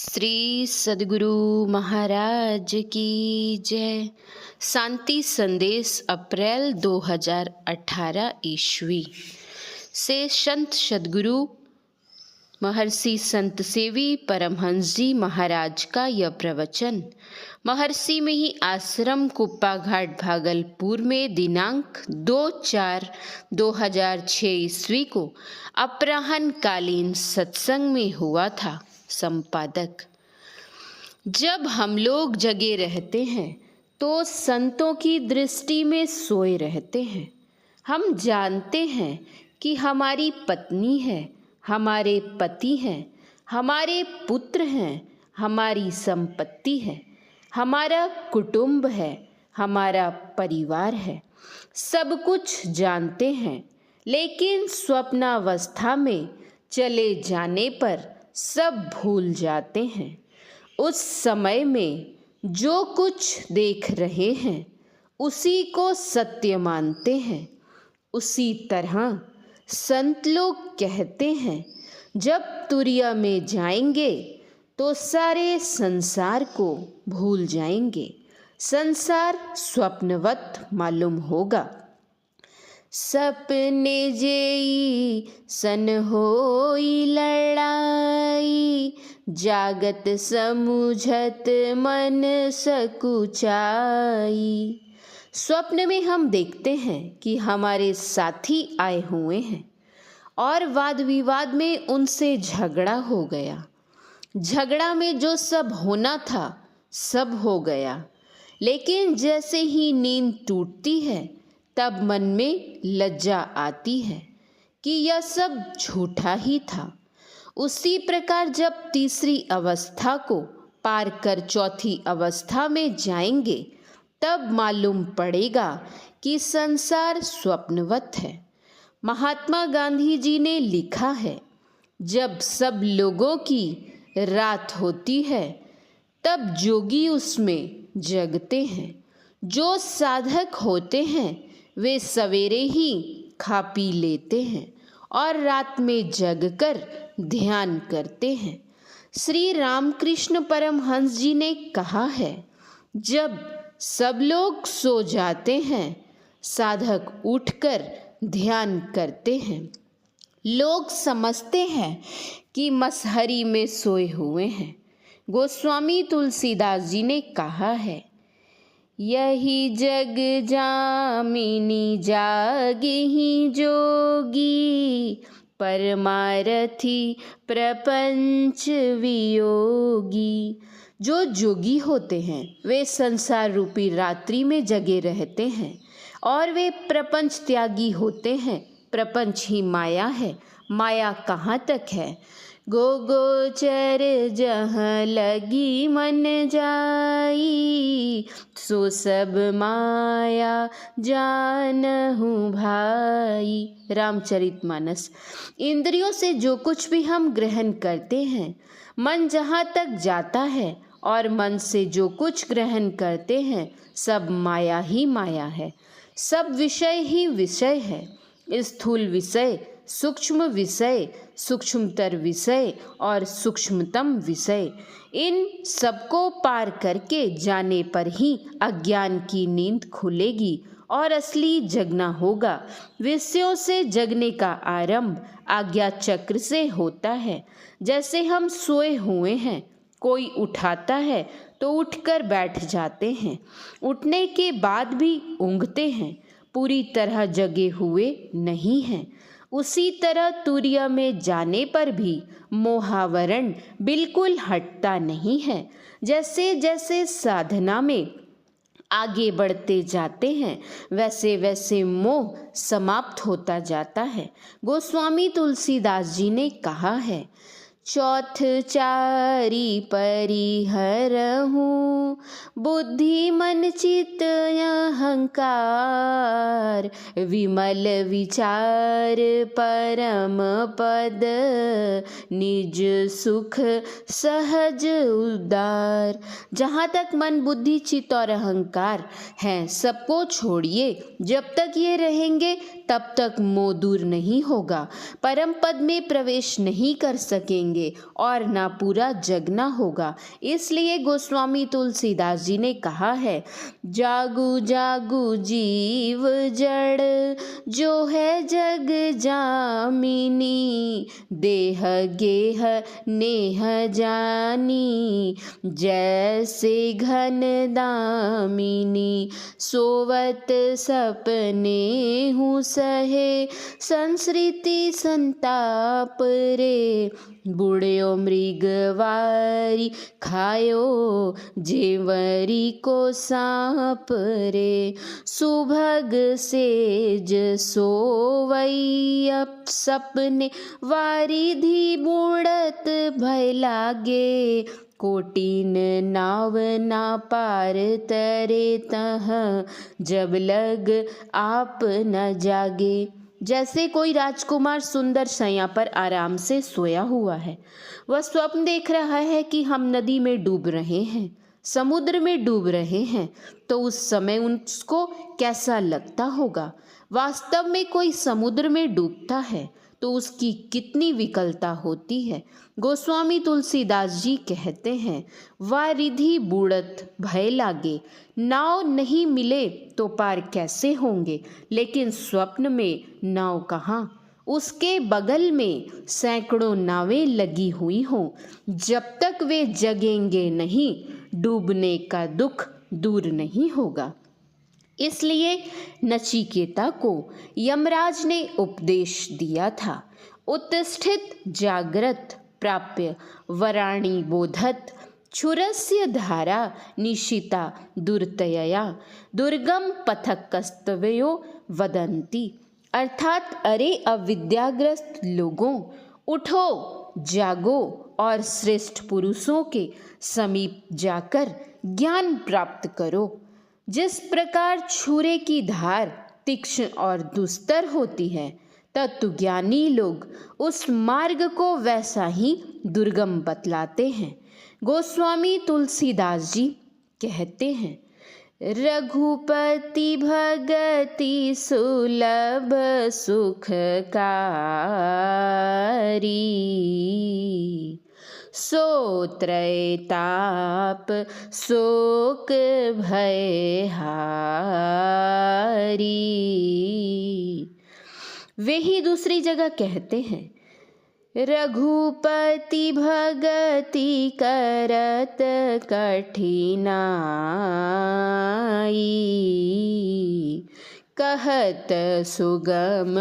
श्री सद्गुरु महाराज की जय। शांति संदेश अप्रैल 2018 ईस्वी से संत सद्गुरु महर्षि संत सेवी परमहंस जी महाराज का यह प्रवचन महर्षि में ही आश्रम कुप्पा घाट भागलपुर में दिनांक 2/4/2006 ईस्वी को अपराह्न कालीन सत्संग में हुआ था। संपादक: जब हम लोग जगे रहते हैं तो संतों की दृष्टि में सोए रहते हैं। हम जानते हैं कि हमारी पत्नी है, हमारे पति हैं, हमारे पुत्र हैं, हमारी संपत्ति है, हमारा कुटुंब है, हमारा परिवार है। सब कुछ जानते हैं, लेकिन स्वप्नावस्था में चले जाने पर सब भूल जाते हैं। उस समय में जो कुछ देख रहे हैं उसी को सत्य मानते हैं। उसी तरह संत लोग कहते हैं, जब तुरिया में जाएंगे तो सारे संसार को भूल जाएंगे। संसार स्वप्नवत मालूम होगा। सपने जेई सन होई लड़ाई, जागत समुझत मन सकुचाई। स्वप्न में हम देखते हैं कि हमारे साथी आए हुए हैं और वाद विवाद में उनसे झगड़ा हो गया। झगड़ा में जो सब होना था सब हो गया, लेकिन जैसे ही नींद टूटती है तब मन में लज्जा आती है कि यह सब झूठा ही था। उसी प्रकार जब तीसरी अवस्था को पार कर चौथी अवस्था में जाएंगे तब मालूम पड़ेगा कि संसार स्वप्नवत है। महात्मा गांधी जी ने लिखा है, जब सब लोगों की रात होती है तब जोगी उसमें जगते हैं। जो साधक होते हैं वे सवेरे ही खा पी लेते हैं और रात में जगकर ध्यान करते हैं। श्री रामकृष्ण परमहंस जी ने कहा है, जब सब लोग सो जाते हैं साधक उठकर ध्यान करते हैं। लोग समझते हैं कि मसहरी में सोए हुए हैं। गोस्वामी तुलसीदास जी ने कहा है, यही जग जामिनी जागहि जोगी, परमारथी प्रपंच वियोगी। जो जोगी होते हैं वे संसार रूपी रात्रि में जगे रहते हैं और वे प्रपंच त्यागी होते हैं। प्रपंच ही माया है। माया कहाँ तक है? गो गोचर जहाँ लगी मन जाई, सो सब माया जानहु भाई। रामचरितमानस। इंद्रियों से जो कुछ भी हम ग्रहण करते हैं, मन जहाँ तक जाता है और मन से जो कुछ ग्रहण करते हैं सब माया ही माया है। सब विषय ही विषय है। स्थूल विषय, सूक्ष्म विषय, सूक्ष्मतर विषय और सूक्ष्मतम विषय, इन सबको पार करके जाने पर ही अज्ञान की नींद खुलेगी और असली जगना होगा। विषयों से जगने का आरंभ आज्ञा चक्र से होता है। जैसे हम सोए हुए हैं, कोई उठाता है तो उठकर बैठ जाते हैं, उठने के बाद भी ऊँघते हैं, पूरी तरह जगे हुए नहीं हैं। उसी तरह तुरिया में जाने पर भी मोहावरण बिल्कुल हटता नहीं है। जैसे जैसे साधना में आगे बढ़ते जाते हैं वैसे वैसे मोह समाप्त होता जाता है। गोस्वामी तुलसीदास जी ने कहा है, चौथ चारि परिहरहु, बुद्धि मन चित्त अहंकार, विमल विचार परम पद, निज सुख सहज उदार। जहाँ तक मन बुद्धि चित्त और अहंकार हैं सबको छोड़िए। जब तक ये रहेंगे तब तक मोह दूर नहीं होगा। परम पद में प्रवेश नहीं कर सकेंगे। जगेंगे और ना पूरा जगना होगा। इसलिए गोस्वामी तुलसीदास जी ने कहा है, जागू जागू जीव जड़, जो है जग जामिनी, देह गेह नेह जानी, जैसे घन दामिनी, सोवत सपने हूँ सहे, संस्कृति संताप रे, बुढ़ियो मृगवारी खायो, जेवरी को सांप रे, सुभग सेज सोवई अब सपने, वारिधि बूढ़त भय लागे, कोटिन नाव ना पार तरे तह, जब लग आप न जागे। जैसे कोई राजकुमार सुंदर शैया पर आराम से सोया हुआ है, वह स्वप्न देख रहा है कि हम नदी में डूब रहे हैं, समुद्र में डूब रहे हैं, तो उस समय उसको कैसा लगता होगा। वास्तव में कोई समुद्र में डूबता है तो उसकी कितनी विकलता होती है। गोस्वामी तुलसीदास जी कहते हैं, वारिधि बूढ़त भय लागे, नाव नहीं मिले तो पार कैसे होंगे, लेकिन स्वप्न में नाव कहाँ, उसके बगल में सैकड़ों नावें लगी हुई हों, जब तक वे जगेंगे नहीं, डूबने का दुख दूर नहीं होगा। इसलिए नचिकेता को यमराज ने उपदेश दिया था, उत्तिष्ठित जाग्रत प्राप्य वराणि बोधत, क्षुरस्य धारा निशिता दुर्तयया, दुर्गम पथकस्तवयो वदंती। अर्थात अरे अविद्याग्रस्त लोगों, उठो जागो और श्रेष्ठ पुरुषों के समीप जाकर ज्ञान प्राप्त करो। जिस प्रकार छुरे की धार तीक्ष्ण और दुस्तर होती है, तत्वज्ञानी लोग उस मार्ग को वैसा ही दुर्गम बतलाते हैं। गोस्वामी तुलसीदास जी कहते हैं, रघुपति भगति सुलभ सुखकारी, सो त्रैताप शोक भय हारी। वे ही दूसरी जगह कहते हैं, रघुपति भगति करत कठिनाई, कहत सुगम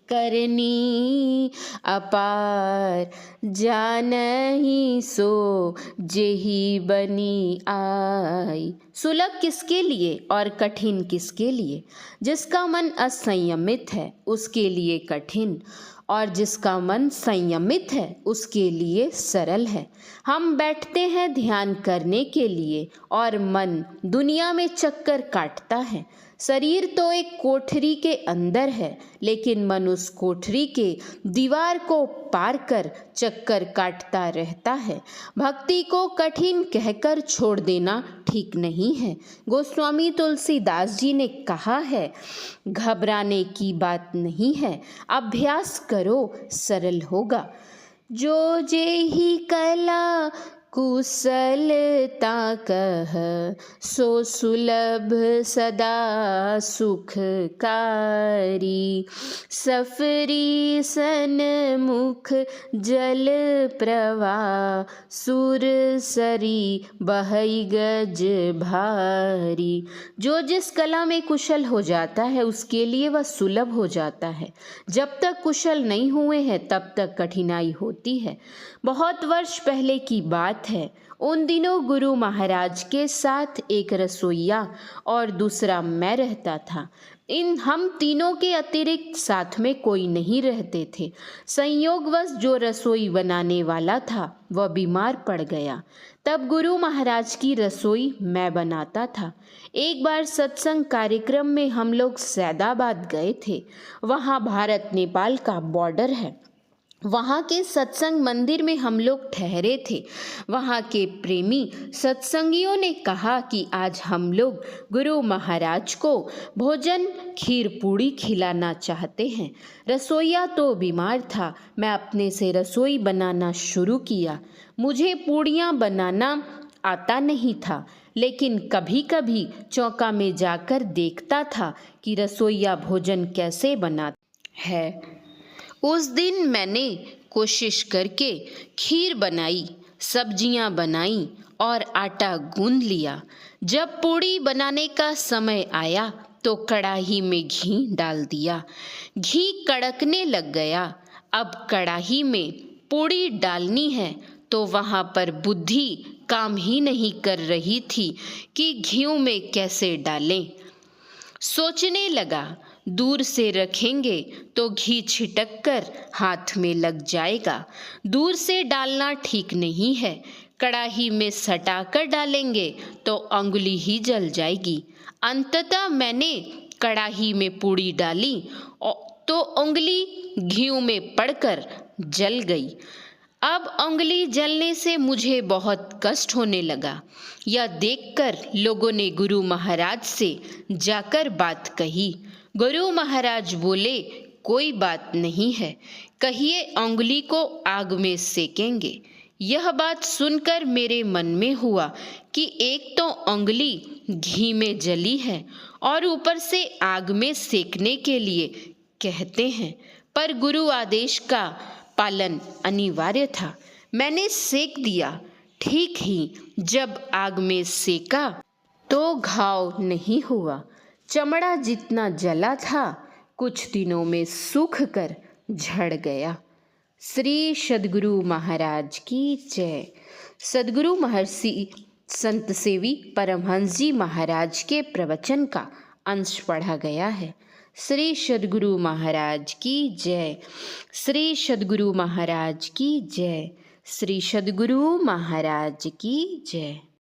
करनी अपार, जानहि सो जेहि बनी आई। सुलभ किसके लिए और कठिन किसके लिए? जिसका मन असंयमित है उसके लिए कठिन, और जिसका मन संयमित है उसके लिए सरल है। हम बैठते हैं ध्यान करने के लिए और मन दुनिया में चक्कर काटता है। शरीर तो एक कोठरी के अंदर है, लेकिन मन उस कोठरी के दीवार को पार कर चक्कर काटता रहता है। भक्ति को कठिन कहकर छोड़ देना ठीक नहीं है। गोस्वामी तुलसीदास जी ने कहा है, घबराने की बात नहीं है, अभ्यास करो सरल होगा। जो जेहि कला कुशलता कह, सो सुलभ सदा सुखकारी। सफरी सन्मुख जल प्रवाह, सुर सरी बहई गज भारी। जो जिस कला में कुशल हो जाता है उसके लिए वह सुलभ हो जाता है। जब तक कुशल नहीं हुए हैं तब तक कठिनाई होती है। बहुत वर्ष पहले की बात है। उन दिनों गुरु महाराज के साथ एक रसोइया और दूसरा मैं रहता था। हम तीनों के अतिरिक्त साथ में कोई नहीं रहते थे। संयोगवश जो रसोई बनाने वाला था वह बीमार पड़ गया। तब गुरु महाराज की रसोई मैं बनाता था। एक बार सत्संग कार्यक्रम में हम लोग सैदाबाद गए थे। वहाँ भारत नेपाल का बॉर्डर है। वहाँ के सत्संग मंदिर में हम लोग ठहरे थे। वहाँ के प्रेमी सत्संगियों ने कहा कि आज हम लोग गुरु महाराज को भोजन खीर पूड़ी खिलाना चाहते हैं। रसोइया तो बीमार था। मैं अपने से रसोई बनाना शुरू किया। मुझे पूड़ियाँ बनाना आता नहीं था, लेकिन कभी कभी चौका में जाकर देखता था कि रसोइया भोजन कैसे बनाता है। उस दिन मैंने कोशिश करके खीर बनाई, सब्जियां बनाई और आटा गूंद लिया। जब पूड़ी बनाने का समय आया तो कढ़ाई में घी डाल दिया। घी कड़कने लग गया। अब कढ़ाई में पूड़ी डालनी है तो वहाँ पर बुद्धि काम ही नहीं कर रही थी कि घी में कैसे डालें। सोचने लगा, दूर से रखेंगे तो घी छिटक कर हाथ में लग जाएगा। दूर से डालना ठीक नहीं है। कढ़ाई में सटा कर डालेंगे तो अंगुली ही जल जाएगी। अंततः मैंने कढ़ाई में पूड़ी डाली तो उंगली घी में पड़कर जल गई। अब उंगली जलने से मुझे बहुत कष्ट होने लगा। यह देखकर लोगों ने गुरु महाराज से जाकर बात कही। गुरु महाराज बोले, कोई बात नहीं है, कहिए उंगली को आग में सेकेंगे। यह बात सुनकर मेरे मन में हुआ कि एक तो उंगली घी में जली है और ऊपर से आग में सेकने के लिए कहते हैं, पर गुरु आदेश का पालन अनिवार्य था। मैंने सेक दिया। ठीक ही जब आग में सेका तो घाव नहीं हुआ। चमड़ा जितना जला था कुछ दिनों में सूख कर झड़ गया। श्री सद्गुरु महाराज की जय। सद्गुरु महर्षि संत सेवी परमहंस जी महाराज के प्रवचन का अंश पढ़ा गया है। श्री सद्गुरु महाराज की जय। श्री सद्गुरु महाराज की जय। श्री सद्गुरु महाराज की जय।